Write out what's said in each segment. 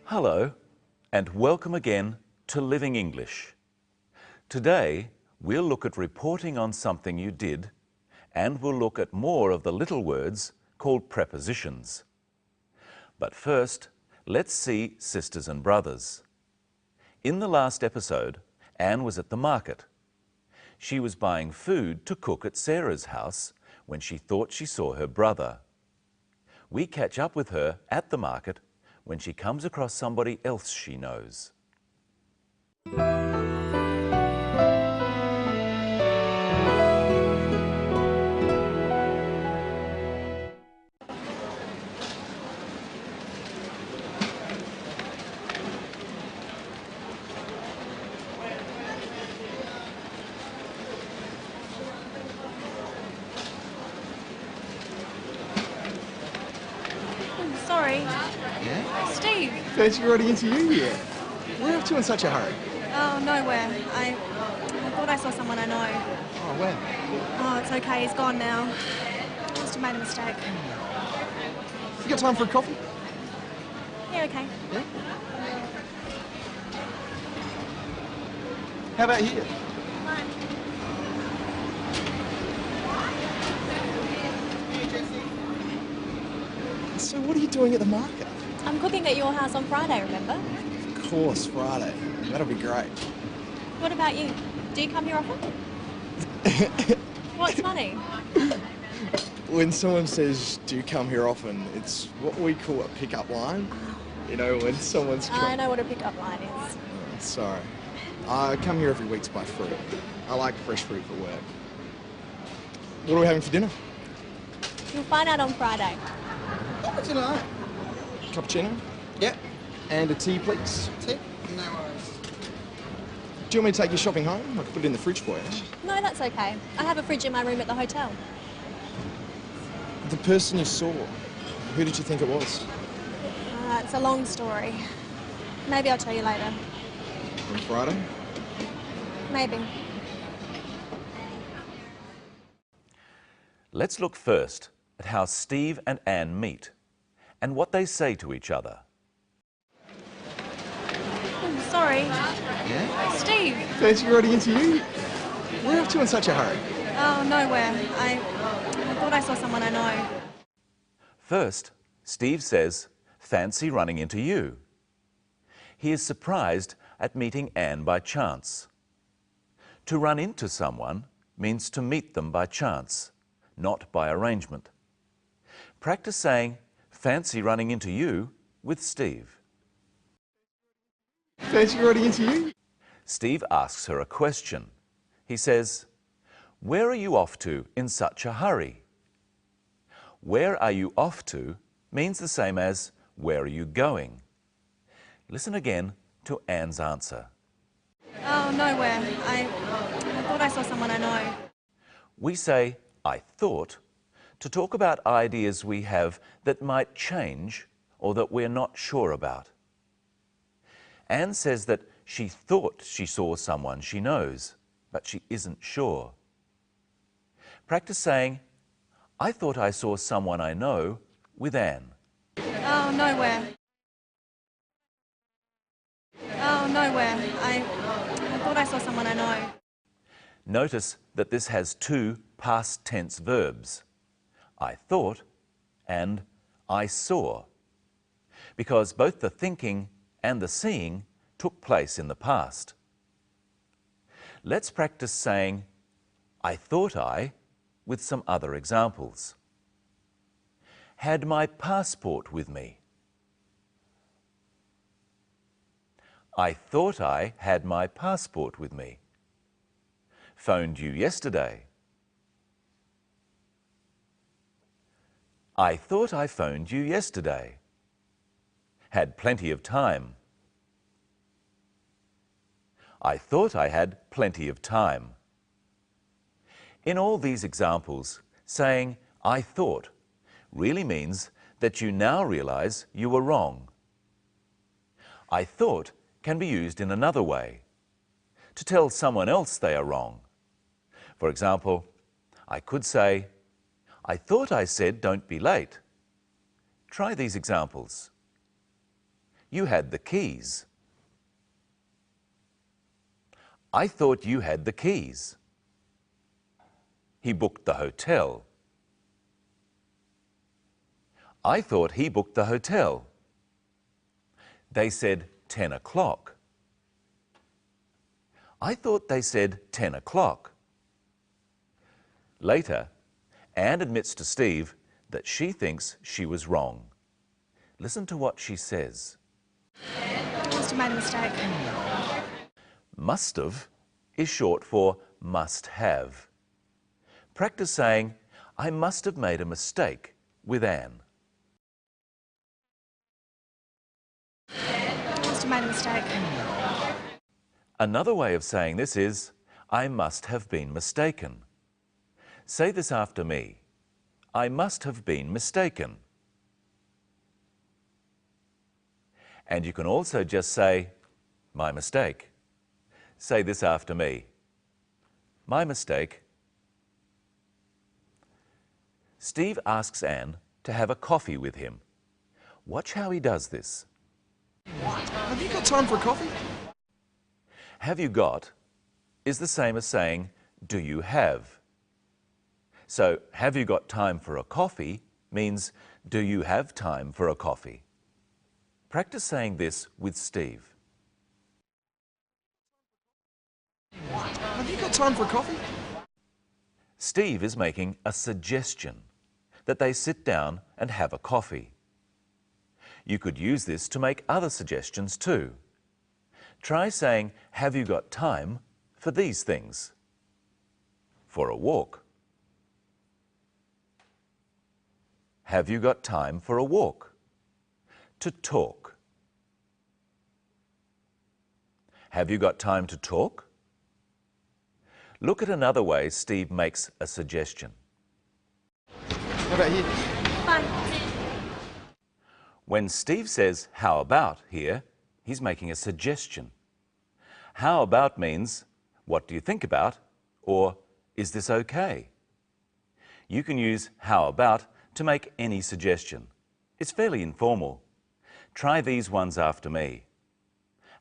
Hello, and welcome again to Living English. Today, we'll look at reporting on something you did, and we'll look at more of the little words called prepositions. But first, let's see sisters and brothers. In the last episode, Anne was at the market. She was buying food to cook at Sarah's house when she thought she saw her brother. We catch up with her at the market when she comes across somebody else she knows. Sorry. Yeah? Steve. Fancy writing into you yet? Where are you off to in such a hurry? Oh, nowhere. I thought I saw someone I know. Oh, where? Oh, it's okay. He's gone now. Must have made a mistake. You got time for a coffee? Yeah, okay. Yeah? How about here? Fine. So what are you doing at the market? I'm cooking at your house on Friday, remember? Of course, Friday. That'll be great. What about you? Do you come here often? What's funny? When someone says, do you come here often, it's what we call a pick-up line. You know, when someone's... I know what a pickup line is. Oh, sorry. I come here every week to buy fruit. I like fresh fruit for work. What are we having for dinner? You'll find out on Friday. What's tonight? Cappuccino? Yeah. And a tea, please. Tea? No worries. Do you want me to take you shopping home? I can put it in the fridge for you. No, that's okay. I have a fridge in my room at the hotel. The person you saw, who did you think it was? It's a long story. Maybe I'll tell you later. On Friday? Maybe. Let's look first at how Steve and Anne meet and what they say to each other. Oh, sorry. Yeah? Steve. Fancy writing into you? Where are you off to in such a hurry? Oh, nowhere. I thought I saw someone I know. First, Steve says, "Fancy running into you." He is surprised at meeting Anne by chance. To run into someone means to meet them by chance, not by arrangement. Practice saying, "Fancy running into you" with Steve. Fancy writing into you? Steve asks her a question. He says, "Where are you off to in such a hurry?" Where are you off to means the same as where are you going? Listen again to Anne's answer. Oh, nowhere. I thought I saw someone I know. We say, "I thought," to talk about ideas we have that might change or that we're not sure about. Anne says that she thought she saw someone she knows, but she isn't sure. Practice saying, "I thought I saw someone I know" with Anne. Oh, nowhere. Oh, nowhere. I thought I saw someone I know. Notice that this has two past tense verbs, "I thought" and "I saw," because both the thinking and the seeing took place in the past. Let's practice saying, "I thought I," with some other examples. Had my passport with me. I thought I had my passport with me. Phoned you yesterday. I thought I phoned you yesterday. Had plenty of time. I thought I had plenty of time. In all these examples, saying "I thought" really means that you now realize you were wrong. I thought can be used in another way, to tell someone else they are wrong. For example, I could say, "I thought I said don't be late." Try these examples. you had the keys. I thought you had the keys. He booked the hotel. I thought he booked the hotel. They said 10 o'clock. I thought they said 10 o'clock. Later, Anne admits to Steve that she thinks she was wrong. Listen to what she says. I must have made a mistake. Must have is short for must have. Practice saying, I must have made a mistake with Anne. I must have made a mistake. Another way of saying this is, I must have been mistaken. Say this after me. I must have been mistaken. And you can also just say, my mistake. Say this after me. My mistake. Steve asks Anne to have a coffee with him. Watch how he does this. What? Have you got time for a coffee? Have you got is the same as saying, do you have? So, have you got time for a coffee means, do you have time for a coffee? Practice saying this with Steve. What? Have you got time for a coffee? Steve is making a suggestion that they sit down and have a coffee. You could use this to make other suggestions too. Try saying, have you got time for these things? For a walk. Have you got time for a walk? To talk. Have you got time to talk? Look at another way Steve makes a suggestion. What about you? Fine. When Steve says, how about here, he's making a suggestion. How about means, what do you think about? Or, is this okay? You can use how about to make any suggestion. It's fairly informal. Try these ones after me.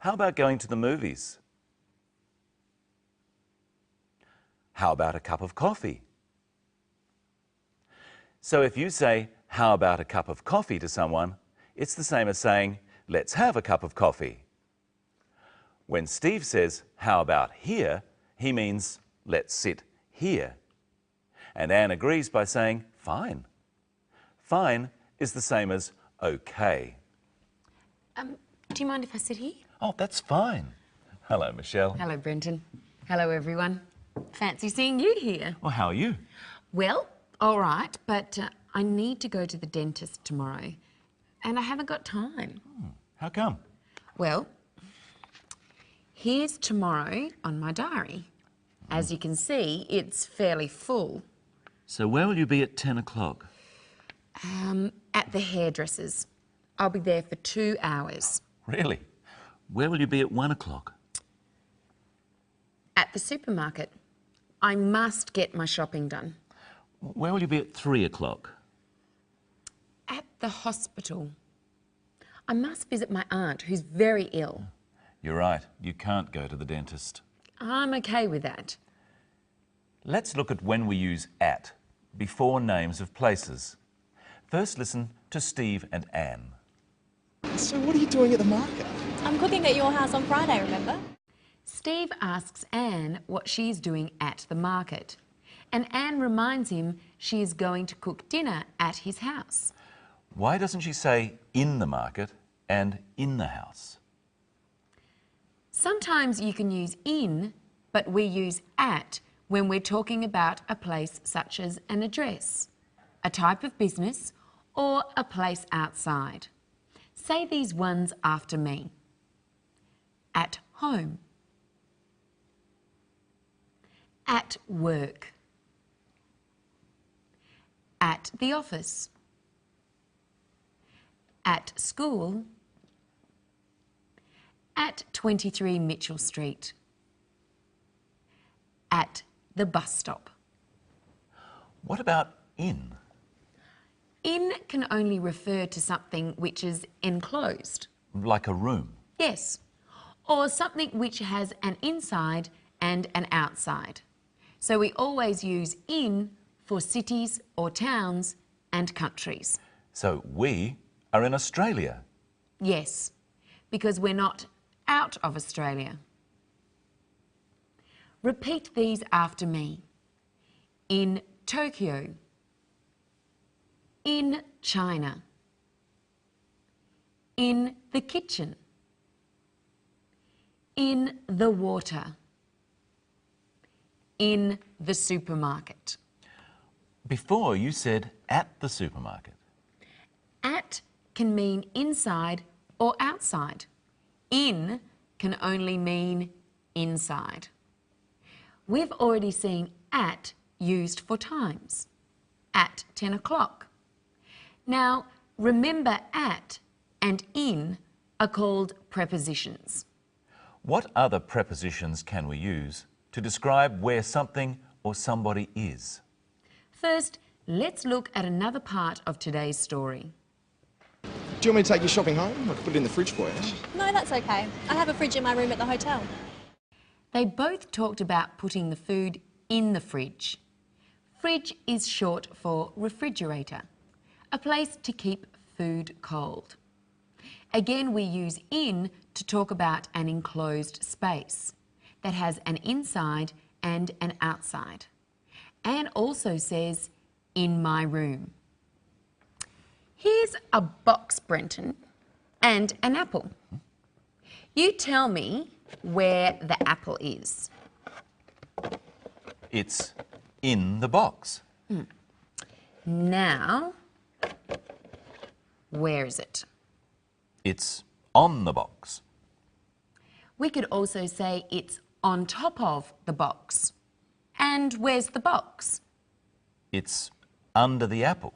How about going to the movies? How about a cup of coffee? So if you say, how about a cup of coffee to someone, it's the same as saying, let's have a cup of coffee. When Steve says, how about here, he means, let's sit here. And Anne agrees by saying, fine. Fine is the same as okay. Do you mind if I sit here? Oh, that's fine. Hello, Michelle. Hello, Brenton. Hello, everyone. Fancy seeing you here. Well, how are you? Well, all right, but I need to go to the dentist tomorrow, and I haven't got time. How come? Well, here's tomorrow on my diary. As you can see, it's fairly full. So where will you be at 10 o'clock? At the hairdresser's. I'll be there for 2 hours. Really? Where will you be at 1 o'clock? At the supermarket. I must get my shopping done. Where will you be at 3 o'clock? At the hospital. I must visit my aunt, who's very ill. You're right, you can't go to the dentist. I'm okay with that. Let's look at when we use at before names of places. First listen to Steve and Anne. So what are you doing at the market? I'm cooking at your house on Friday, remember? Steve asks Anne what she's doing at the market, and Anne reminds him she is going to cook dinner at his house. Why doesn't she say in the market and in the house? Sometimes you can use in, but we use at when we're talking about a place such as an address, a type of business, or a place outside. Say these ones after me. At home. At work. At the office. At school. At 23 Mitchell Street. At the bus stop. What about in? In can only refer to something which is enclosed. Like a room. Yes. Or something which has an inside and an outside. So we always use in for cities or towns and countries. So we are in Australia. Yes, because we're not out of Australia. Repeat these after me. In Tokyo. In China. In the kitchen. In the water. In the supermarket. Before you said at the supermarket. At can mean inside or outside. In can only mean inside. We've already seen at used for times. At 10 o'clock. Now, remember at and in are called prepositions. What other prepositions can we use to describe where something or somebody is? First, let's look at another part of today's story. Do you want me to take your shopping home? I can put it in the fridge for you. No, that's okay. I have a fridge in my room at the hotel. They both talked about putting the food in the fridge. Fridge is short for refrigerator, a place to keep food cold. Again, we use in to talk about an enclosed space that has an inside and an outside. Anne also says, in my room. Here's a box, Brenton, and an apple. You tell me where the apple is. It's in the box. Now, where is it? It's on the box. We could also say it's on top of the box. And where's the box? It's under the apple.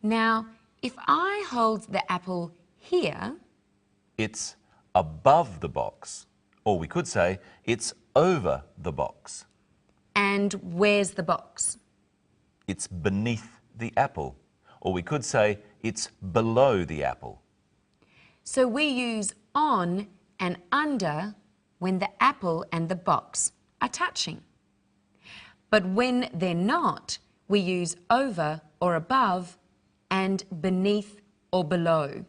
Now, if I hold the apple here, It's above the box. Or we could say it's over the box. and where's the box? It's beneath the apple. Or we could say it's below the apple. So we use on and under when the apple and the box are touching. But when they're not, we use over or above and beneath or below.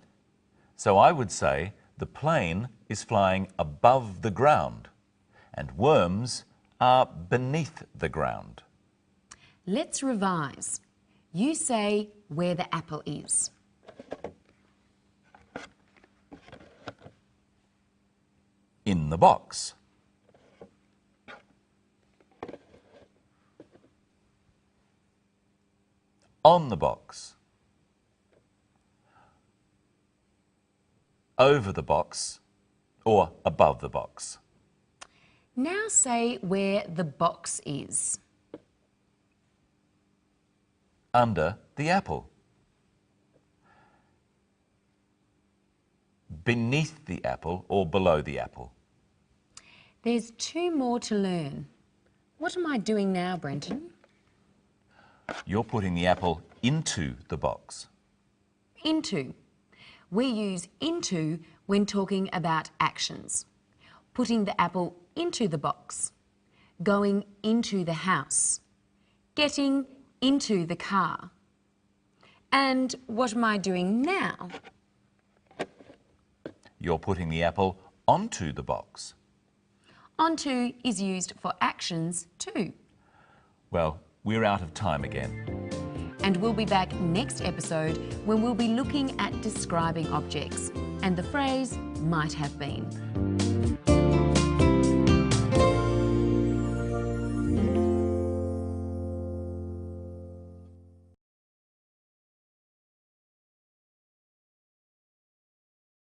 So I would say the plane is flying above the ground and worms are beneath the ground. Let's revise. You say where the apple is. In the box. On the box. Over the box or above the box. Now say where the box is. Under the apple. Beneath the apple or below the apple. There's two more to learn. What am I doing now, Brenton? You're putting the apple into the box. Into. We use into when talking about actions. Putting the apple into the box. Going into the house. Getting into the car. And what am I doing now? You're putting the apple onto the box. Onto is used for actions too. Well, we're out of time again. And we'll be back next episode when we'll be looking at describing objects and the phrase might have been.